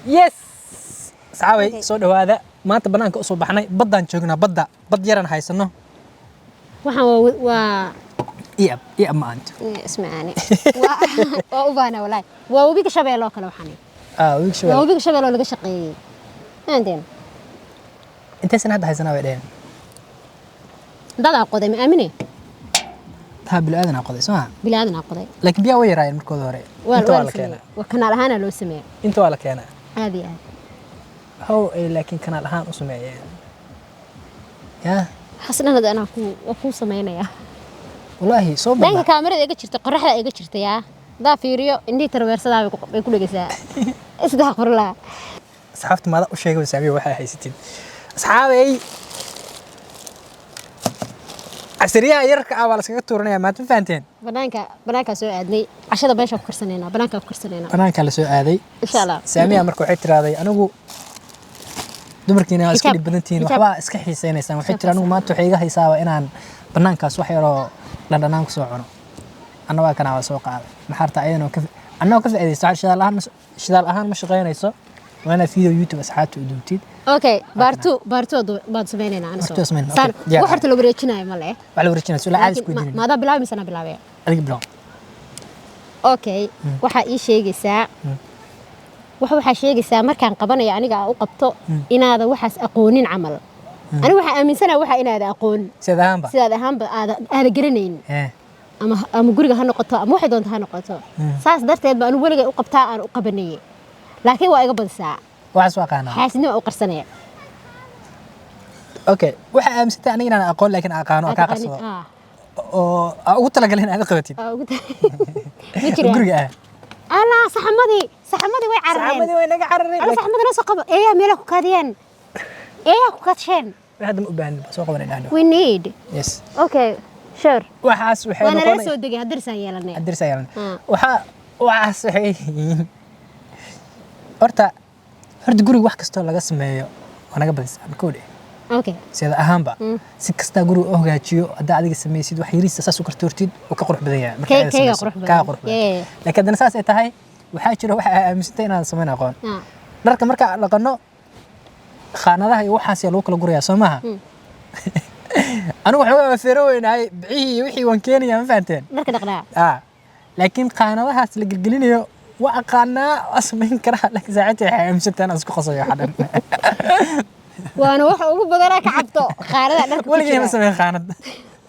yes saaway soo dhawaada maanta banaanka u soo baxnay baddaan joognaa bad yaran haysano waxaan waa iyo maanta ismaani waa u baana walaa waa webiga shabeelo kale waxaan webiga shabeelo laga shaqeeyay aanteen intee sanad haysanaa way dheen dada qoday ma aamine taa bilaadan qoday soo bilaadan qoday laakiin biya way yaraayeen markooda hore inta waa la keenay waa kanaal ahaan loo sameeyay inta waa la keenay caadi how ay laakiin kanaal ahaan u sameeyeen ya xasnada ana ku sameeynaya wallahi soo baa danka kaamirada iga jirta qoraxda iga jirta yaa daa fiiriyo indii tarweersada bay ku dhageysaa isdaaqurla asxaabta maada u sheegay saabiyo waxa haysatid asxaabay asriya yarka ah wala iskaga tuuranaya ma fahanteen banaanka soo aadnay cashada beesha ku karsanayna banaanka la soo aaday insha Allah saamiya markuu waxay tiraaday anigu dumarkiina iska dib badantiin waxba iska xiiseynaysan waxay tiraan anigu maanta waxay iga haysaa inaan banaankaas wax yar oo dhandhanaan ku soo cuno annaga kana waa soo qaaday maxarta ayadana annaga ka faa'iideysto shidaal ahaan ma shaqeynayso وانا فيديو يوتيوب اسحابته ودوبتيد اوكي بارتو بعد سمينينا انا سان وحرت لو بريجناي ماله ولا بريجنا سؤال عادي اسكو دين ما دا بلاوي سنه بلاوي ادق بلاو اوكي waxa ii sheegaysaa waxa sheegaysaa markaan qabanayo aniga u qabto inaada waxaas aqoonin camal aniga waxa aaminsanahay waxa inaada aqoon sidaanba aada garanayn ama guriga ha noqoto ama waxay doonto ha noqoto saas darteed baan waliga u qabtaa aan u qabanayay laakiin waa iga badsaa waxaas waa qaana xaasidnimo oo qarsanaya okay waxa aaminsantaa aniga inaan aqoon laakiin aqaano ka qarsado oo ugu talagalay inaad qabatid guriga ala saxamadii way naga carareen ala saxamadina soo qabo meela ku kaadiyeen ku kaadsheen hadda u baahan soo qabanayna we need yes okay sure waxaas waxay noqonaysaa wana soo degay hadirsan yeelanay waxa waxay horta guriga wax kasto laga sameeyo wanaga badisaan koodhe okay sida ahaanba si kasta guriga oo hagaajiyo hadaa adiga sameeysid wax yariis saas u kartoortid oo ka qurux badan yahay marka ka qurux badan laakiin dana saas ay tahay waxa jira waxa aaminsantay inaan sameyn aqoon dharka marka dhaqano khaanadaha iyo waxaas lagu kala guraya Soomaha anigu waxa feero weynaay bixii wixii waan keenaya ma fahanteen dharka dhaqnaa laakiin khaanadahaas la gelgelinayo وأقانا أسمين كره لك ساعتها حيمسكت أنا أسكو خصوصي حدا وأنا وحو بدراك عبطو خالد أنا ولا جاي مسمين خالد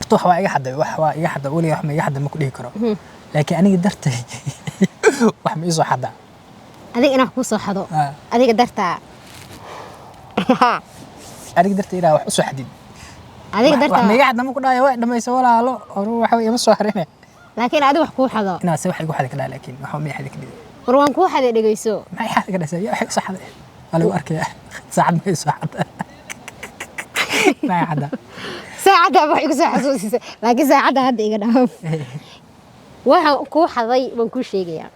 فتوح واي حدا وحوا حدا ولا يحمي حدا ما كله يكره لكن أنا قدرت وحمي يزو حدا هذيك أنا حكوسو حدا هذيك قدرت أنا قدرت إلى وحوس حديد هذيك قدرت وحمي حدا ما كله يوقع لما يسوي له له أروح يمسوا حرينه لكن هذا وحكو حدا أنا أسوي حاجة واحدة كده لكن ما هو مي حدا كده روان كو حدا دغيسو ما حدا كده سوي حاجة صح هذا ولا أركي ساعد ما يسوي حدا ما حدا ساعد waxay ku soo xasuusisay laakiin saacada hadda iga dhaaf waxa ku xaday baan ku sheegaya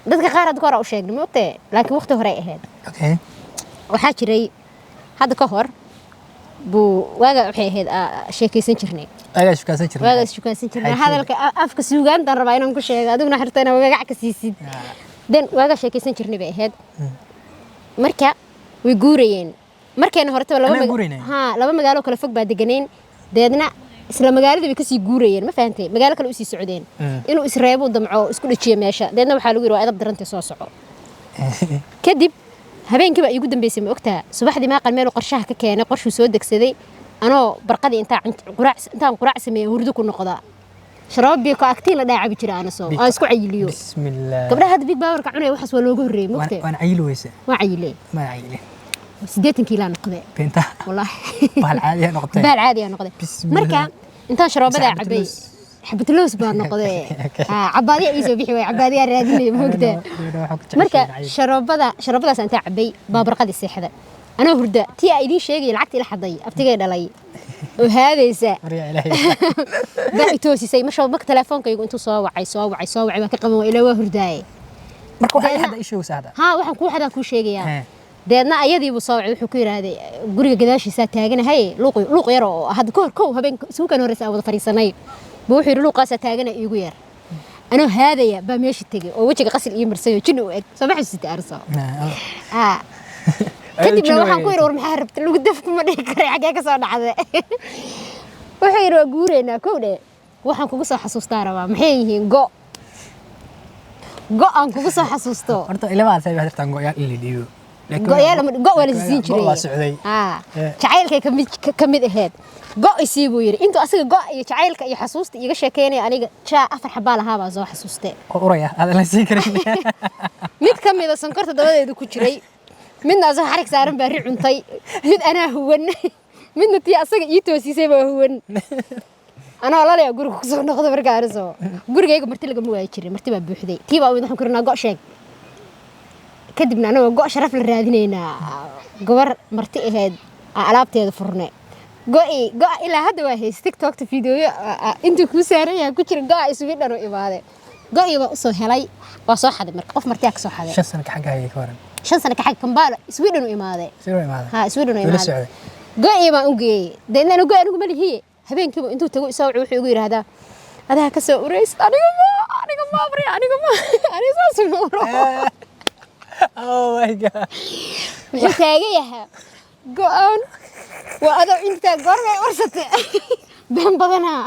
dadka qaar aad kor u sheegnay moogtay laakiin waqti hore ahayd okay waxa jiray hadda ka hor buu waaga waxay ahayd sheekaysan jirnay waaga shukaasan jirnay hadalka afka suugaanta rabaa inaan ku sheego adiguna xirtayna magac ka siisid dan waaga sheekaysan jirnay bay ahayd marka way guurayeen markayna horta laba magaalo kala fog baa deganeen deedna isla magaalada way ka sii guurayeen ma fahantay magaalo kale u sii socdeen inuu isreebo damco isku dhajiyo meesha deedna waxa lagu yiri waa edab daranta soo soco kadib habeenkii baa igu dambeysay ma ogtaa subaxdii ma qalmeel qorshaha ka keenay qorshu soo degsaday anoo barqadii intaan quraac sameeyay hurdo ku noqda sharoobi ka agtiin la dhaacabi jiray ana soo aan isku cayiliyo bismillaah gabdhaha hadda big power ka cunay waxaas waa looga horeeyay ma ogtaa waan cayil weyse waa cayilay ma cayilay 80 kiilo noqday beenta wallahi bahal caadi ah noqday marka intaan sharoobada cabay xabadloos baa noqday cabaadiya ii soo bixi way cabaadiya raadinay ma ogtaa marka sharoobadaas inta cabay baa barqadii seexda أنا هردا تي أيدين شيء لعكت إلى حضي أفتكر دلائي وهذا يسا بقى توسي سي مش بك تلفونك يقول أنتوا صاوعي ما كقموا إلى وهرداي مركو هاي حدا إيش هو سهدا ها واحد كل حدا كل شيء يا دينا أيدي بصاوعي وحكير هذا قرية قداش ساتاجنا هاي لوق يرى هذا كور هبين سو كانوا رسالة فريساني بوحي لوق ساتاجنا يقير أنا هذا بمشي تجي ووجهك غسل يمرسيه جنو سو ما حسيت أرسل كتب لو waxaan ku yiri war maxaa rabtay lagu dafku ma dhigi karay xagee ka soo dhacday waxa yiri guureena kowde waxaan kugu soo xasuustaa rabaa maxay yihiin go aan kugu soo xasuusto horta ilaa say baa tirtaan go yaa ili dhiibo go wala siin jiray jacaylkay ka mid ahayd go isii buu yiri intuu asaga go iyo jacaylka iyo xasuusta iga sheekeynay aniga jaa afar xabaa lahaa baa soo xasuustay uraya aad la siin karin mid kamid ah sankarta dabadeedu ku jiray midna soo xarig saaran baa ri cuntay mid ana huwan midna tii asaga ii toosisay baa huwan ana walaalahay guriga ku soo noqdo markaa arso gurigayga marti laga muwaay jiray marti baa buuxday tii baa waxaan ku rinaa go sheeg kadibna anaga go sharaf la raadinaynaa gabar marti ahayd alaabteeda furnay go ilaa hadda waa hayst TikTok ta video inta ku saaran yahay ku jira go isugu dharo ibaade go iba u soo helay waa soo xaday marka qof marti ka soo xaday 5 sano ka xagaaga ka waran 5 sano ka xag Kampala Sweden u imaade Sweden u imaade go iba u geeyay deedna go anigu ma lihiye habeenkiiba intuu tago isaw wuxuu ugu yiraahdaa adaa ka soo ureys aniga ma abri aniga soo nooro oh my god wuxuu taagayahay go on waa adoo inta goormay warsatay baan badanaa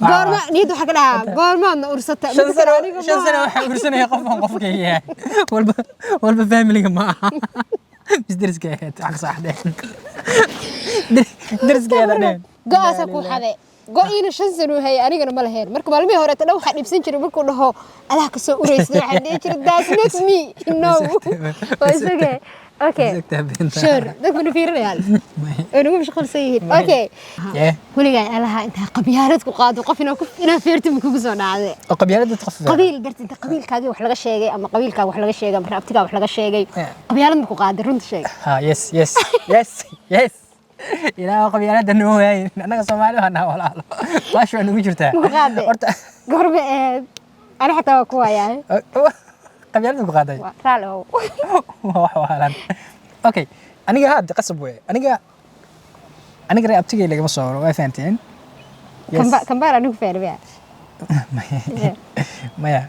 goorma niid waxa ka dhahaa goormaadna ursatay aniga 5 sano waxa ursanaya qofkayga walba family-ga ma aha درسك حق صح ده درسك هذا ده قاسا ku xaday go'ina 5 sano hay anigana ma lahayn marka maalmihii hore tan waxa dhibsan jiray markuu dhaho adaa ka soo ureysay waxa dhigi jiray that's not me no wasage okay sure dadku fiirinayaan anigu mashquul sayid okay waligaa alaha inta qabyaalad ku qaado qof ina feerti kugu soo dhacday qabyaalad qof qabiil darti inta qabiilkaaga wax laga sheegay ama qabiilkaaga wax laga sheegay ama abtiga wax laga sheegay qabyaalad ku qaaday runta sheeg ha yes ilaa qabyaalada noo waayay anaga Soomaali waxna walaalo wash waa nagu jirtaa horta gorbe ana xataa ku waayay qabyaalada ku qaaday raalo waxaan okay aniga had qasab way aniga ray abtigay laga soo waro way faanteen kambar anigu feerbiya maya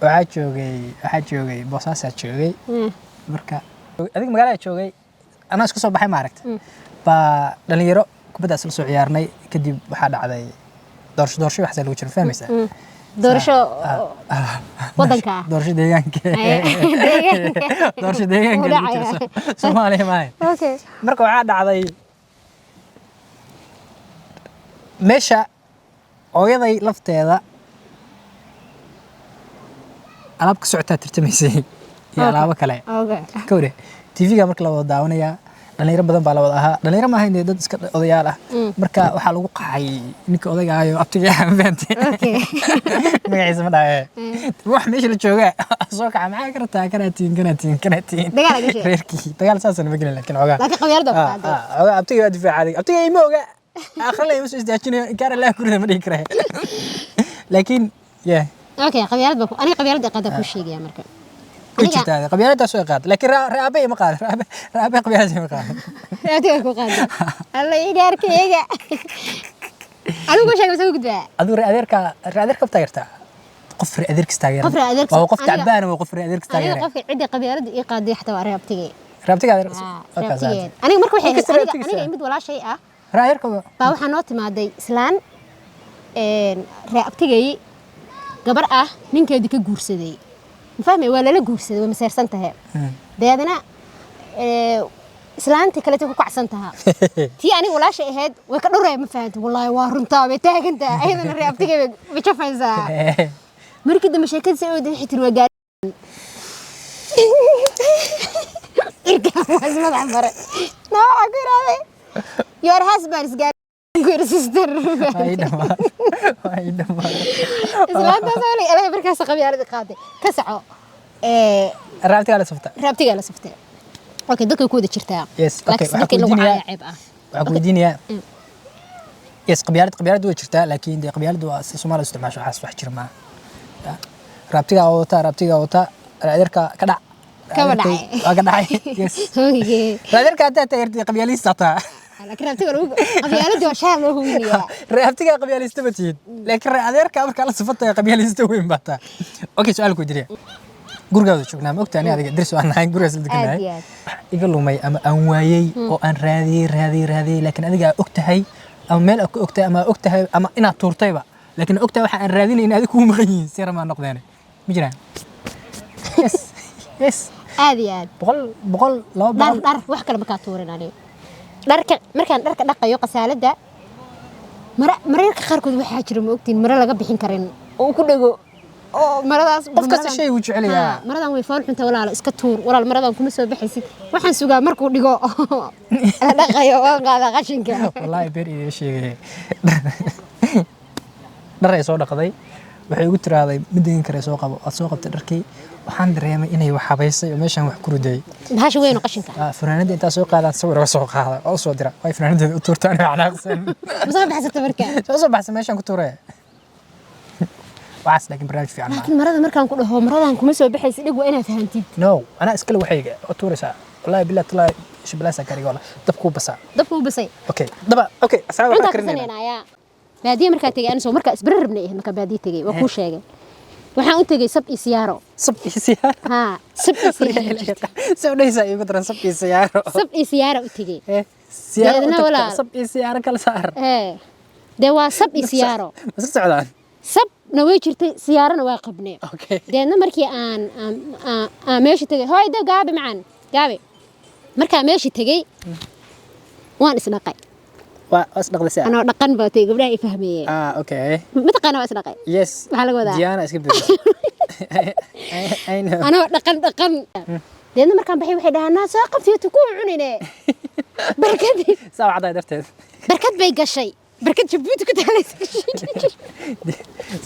waxa joogay boosaas joogay marka adiga magaalada joogay ana isku soo baxay ma aragtay ba dhalinyaro kubadda isla soo ciyaarnay kadib waxa dhacday doorsho wax lagu jiro fahmaysaa doorsho wadanka doorsho deegaanka lagu jiro Soomaaliya ma okay marka waxa dhacday meesha ooyaday lafteeda alaab ka socota tirtimaysay iyo alaabo kale kowre TV-ga marka la wada daawanaya dhalinyaro badan baa la wada ahaa dhalinyaro ma ahayn dad iska odayaal ah marka waxa lagu qaxay ninka odayga ayo abtiga faantay magaciisa ma dhahay wax meesha la jooga soo kaca maxaa kartaa kanaatiin dagaal saasan ma gelin laakiin qabyaalada qaada abtiga difaacaday abtiga ima oga akhriya ima soo istaajinayo gaar Allah kurida ma dhigi karay laakiin okay qabyaalada aniga qabyaalada qaada ku sheegaya marka كذا قبيلة سوي قاد لكن رابي ما قاد رابي قبيلة ما قاد رابي ما قاد الله يدارك يجا أنا وش أقول سوي كذا أدور أديرك بتاعرته قفر أديرك استاجر أو قف تعبان وقفر أديرك استاجر أنا قف عندي قبيلة يقاد يحتوى رابتي أديرك أنا مركو حين أنا يمد ولا شيء رأيك باو حنوت مع دي سلان رابتي قبر من كده كجورسدي فهمي ولا لا جورسد وما سيرسنتها ديادنا إسلامتي كلتي كوك عسنتها تي أنا ولا شيء هاد وكنور ما فهمت والله وارنتا بتاعك أنت أيضا الريابتي بتشوف إذا مركز مشاكل سعودي حتى الوجار إركب وزمة عمرة لا أقول هذا your husband is getting your sister إسلام تسولي أنا بركاس قبيلة قادة كسعة رابطي على صفته أوكي دوك يكون شرتها لكن دوك اللغة عيب عقودينيا يس قبيلة دو شرتها لكن دي قبيلة دو الصومال استعمال شو حاس وحشر معه رابطي أوتا رأيك كذا كذا يس رأيك أنت تيرتي قبيلة سطح laakiin abtiga lagu qabyaalada waa shaal loo hubiyaa reebtiga qabyaalista batid laakiin adeerka marka la sifatay qabyaalista weyn bata okay su'aal ku jira gurigaada joognaa ma ogtahay adiga dirso aan ahayn gurigaas la deganahay iga lumay ama aan waayay oo aan raadiyay laakiin adiga ogtahay ama meel ku ogtahay ama inaad tuurtayba laakiin ogtahay waxa aan raadinay in adiga ku maqan yihiin sir ma noqdeen ma jiraan yes aad boqol laba boqol dhar wax kale ma ka tuurin aniga dharka markaan dharka dhaqayo qasaalada mararka qaarkood waxaa jira ma ogtiin mara laga bixin karin oo ku dhago oo maradaas qof kasta shay uu jecel yahay maradan way fool xunta walaal iska tuur walaal maradan kuma soo baxaysid waxaan sugaa markuu dhigo la dhaqayo waan qaada qashinka wallahi beer iyo sheegay dhar ay soo dhaqday waxay ugu tiraaday mideen kare soo qabo aad soo qabtay dharkii waxaan dareemay inay wax habaysay oo meeshan wax ku ruday bahasha weyn oo qashinka fanaanada inta soo qaadaan sawir oo soo qaada oo soo dira way fanaanada u tuurtaan macnaaqsan soo baxsata markaa soo baxsan meeshan ku tuuray waxaas laakiin barnaamij fiican laakiin marada markaan ku dhaho maradan kuma soo baxaysid dhig waa inaad fahantid no ana iskala waxayga oo tuuraysaa wallahi billahi taala shiblaasa kariga wala dabku basay okay asxaabta waxaan karinayna baadiye markaa tagay aan soo markaa isbar rabnay markaa baadiye tagay waa ku sheegay waxaan u tagay sab isiyaaro sab igu daran sab isiyaaro u tagay sab isiyaaro kala saar dee waa sab isiyaaro ma socdaan sabna way jirtay siyaarana waa qabnay deedna markii aan meesha tagay hooyda gaabi markaa meesha tagay waan isdhaqay isdhaqday anoo dhaqan baa tagay gabdhaha i fahmeeyeen okay mataqaana waa isdhaqay yes waxaa laga wadaa diyaana iska bixiso anoo dhaqan deedna markaan baxay waxay dhahaan soo qabtiyo ku cunine barkadii saacada darteed barkad bay gashay barkad Jabuuti ku taalaysa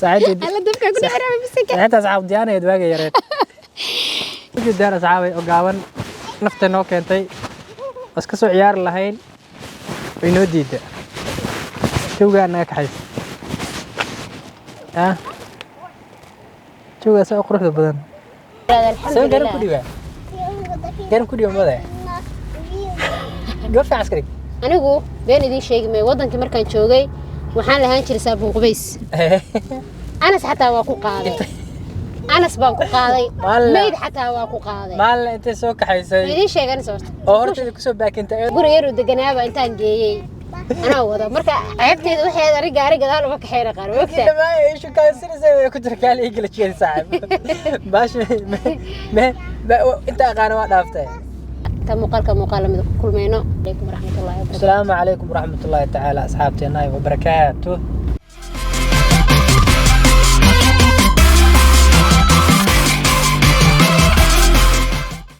saacadii alla dabka ku dhaarama bisaka inta saacad diyaana ay waaga yareed ugu daara saacay oo gaaban nafta noo keentay iska soo ciyaar lahayn way noo diiday joogaana ka xayis jooga soo quruxda badan soo garan ku dhiga mada goor askari anigu been idin sheegi may wadankii markaan joogay waxaan lahaan jiray saabuun qubays anas xataa waa ku qaaday anas baan ku qaaday meyd xataa waa ku qaaday maalin intee soo kaxaysay idin sheegan soo oo horteeda ku soo baakintay guri yar oo deganaaba intaan geeyay ana wada marka ceebteeda waxay ari gaari gadaal uga kaxeena qaar waqti dhamaa ishu ka sinaysa ku tarkaal ay gala jeed saaxib baash me inta aqaan waa dhaaftay muuqaal mid kulmayno. Alaykum warahmatullahi wabarakatuh. Assalamu alaykum warahmatullahi ta'ala asxaabteena wa barakaatuh.